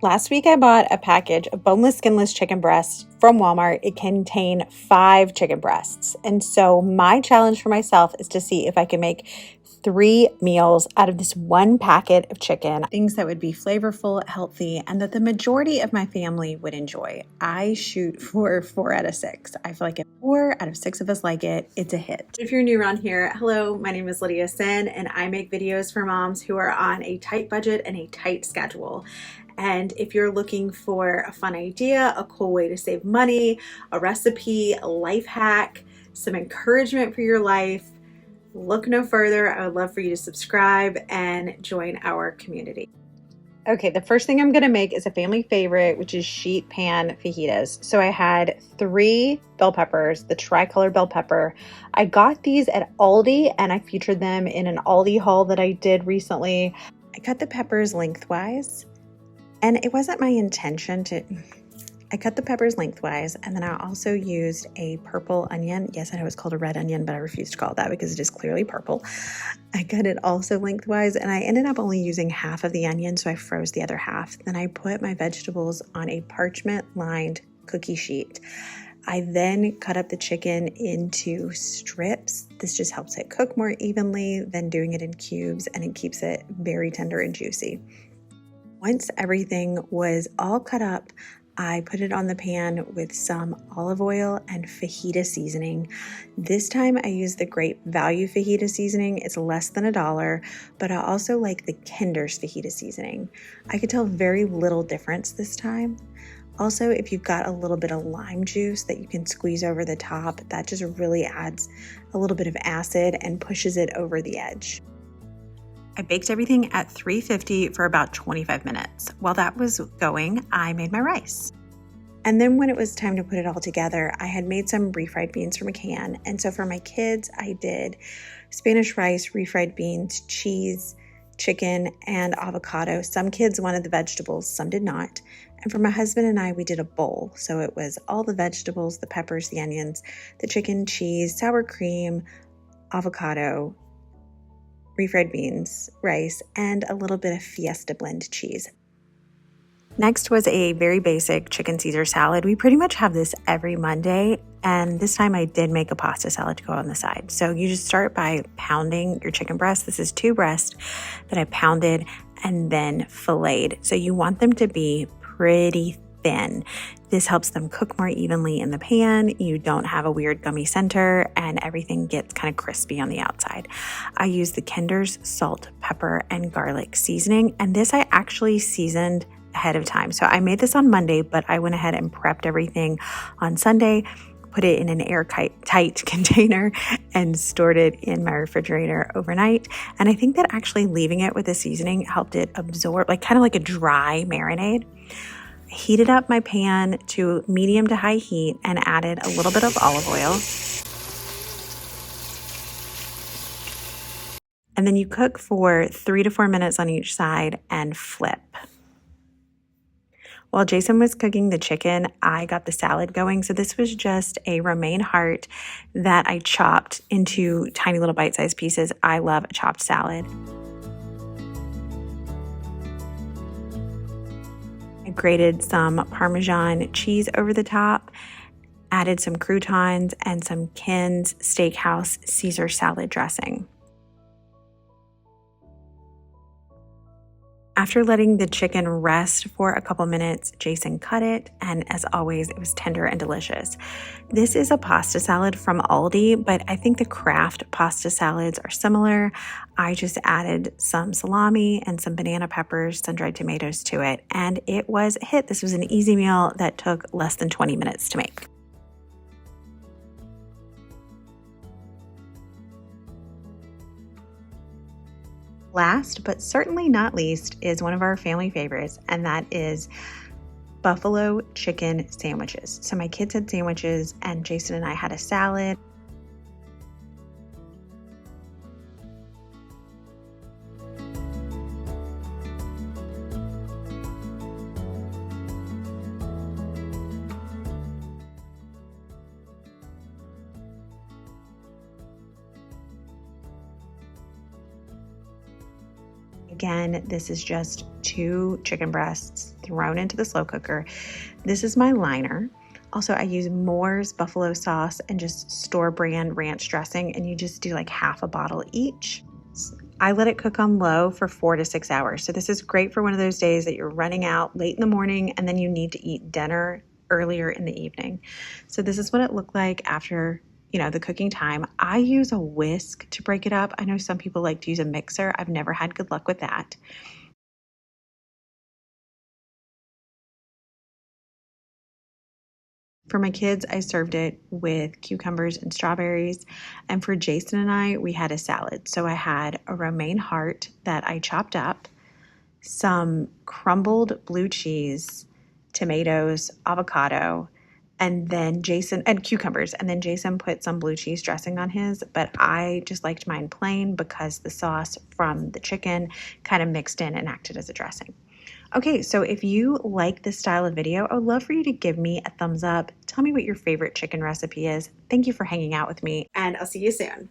Last week I bought a package of boneless, skinless chicken breasts from Walmart. It contained 5 chicken breasts. And so my challenge for myself is to see if I can make 3 meals out of this one packet of chicken, things that would be flavorful, healthy, and that the majority of my family would enjoy. I shoot for 4 out of 6. I feel like if 4 out of 6 of us like it, it's a hit. If you're new around here, hello, my name is Lydia Senn, and I make videos for moms who are on a tight budget and a tight schedule. And if you're looking for a fun idea, a cool way to save money, a recipe, a life hack, some encouragement for your life, look no further. I would love for you to subscribe and join our community. Okay, the first thing I'm going to make is a family favorite, which is sheet pan fajitas. So I had 3 bell peppers, the tricolor bell pepper. I got these at Aldi and I featured them in an Aldi haul that I did recently. I cut the peppers lengthwise. And it wasn't my intention I cut the peppers lengthwise, and then I also used a purple onion. Yes, I know it's called a red onion, but I refuse to call it that because it is clearly purple. I cut it also lengthwise, and I ended up only using half of the onion, so I froze the other half. Then I put my vegetables on a parchment-lined cookie sheet. I then cut up the chicken into strips. This just helps it cook more evenly than doing it in cubes, and it keeps it very tender and juicy. Once everything was all cut up, I put it on the pan with some olive oil and fajita seasoning. This time I used the Great Value fajita seasoning. It's less than $1, but I also like the Kinder's fajita seasoning. I could tell very little difference this time. Also, if you've got a little bit of lime juice that you can squeeze over the top, that just really adds a little bit of acid and pushes it over the edge. I baked everything at 350 for about 25 minutes. While that was going, I made my rice. And then when it was time to put it all together, I had made some refried beans from a can. And so for my kids, I did Spanish rice, refried beans, cheese, chicken, and avocado. Some kids wanted the vegetables, some did not. And for my husband and I, we did a bowl. So it was all the vegetables, the peppers, the onions, the chicken, cheese, sour cream, avocado, refried beans, rice, and a little bit of Fiesta blend cheese. Next was a very basic chicken Caesar salad. We pretty much have this every Monday, and this time I did make a pasta salad to go on the side. So you just start by pounding your chicken breast. This is 2 breasts that I pounded and then filleted. So you want them to be pretty thin. This helps them cook more evenly in the pan. You don't have a weird gummy center, and everything gets kind of crispy on the outside. I use the Kinder's salt, pepper, and garlic seasoning, and this I actually seasoned ahead of time. So I made this on Monday, but I went ahead and prepped everything on Sunday, put it in an airtight container, and stored it in my refrigerator overnight. And I think that actually leaving it with the seasoning helped it absorb, kind of like a dry marinade. Heated up my pan to medium to high heat and added a little bit of olive oil. And then you cook for 3 to 4 minutes on each side and flip. While Jason was cooking the chicken, I got the salad going. So this was just a romaine heart that I chopped into tiny little bite-sized pieces. I love a chopped salad. I grated some Parmesan cheese over the top, added some croutons and some Ken's Steakhouse Caesar salad dressing. After letting the chicken rest for a couple minutes, Jason cut it, and as always, it was tender and delicious. This is a pasta salad from Aldi, but I think the Kraft pasta salads are similar. I just added some salami and some banana peppers, sun-dried tomatoes to it, and it was a hit. This was an easy meal that took less than 20 minutes to make. Last, but certainly not least, is one of our family favorites, and that is buffalo chicken sandwiches. So my kids had sandwiches, and Jason and I had a salad. Again, this is just 2 chicken breasts thrown into the slow cooker. This is my liner. Also, I use Moore's buffalo sauce and just store brand ranch dressing, and you just do like half a bottle each. I let it cook on low for 4 to 6 hours. So this is great for one of those days that you're running out late in the morning and then you need to eat dinner earlier in the evening. So this is what it looked like after, the cooking time. I use a whisk to break it up. I know some people like to use a mixer. I've never had good luck with that. For my kids, I served it with cucumbers and strawberries. And for Jason and I, we had a salad. So I had a romaine heart that I chopped up, some crumbled blue cheese, tomatoes, avocado, and then cucumbers. And then Jason put some blue cheese dressing on his, but I just liked mine plain because the sauce from the chicken kind of mixed in and acted as a dressing. Okay, so if you like this style of video, I would love for you to give me a thumbs up. Tell me what your favorite chicken recipe is. Thank you for hanging out with me, and I'll see you soon.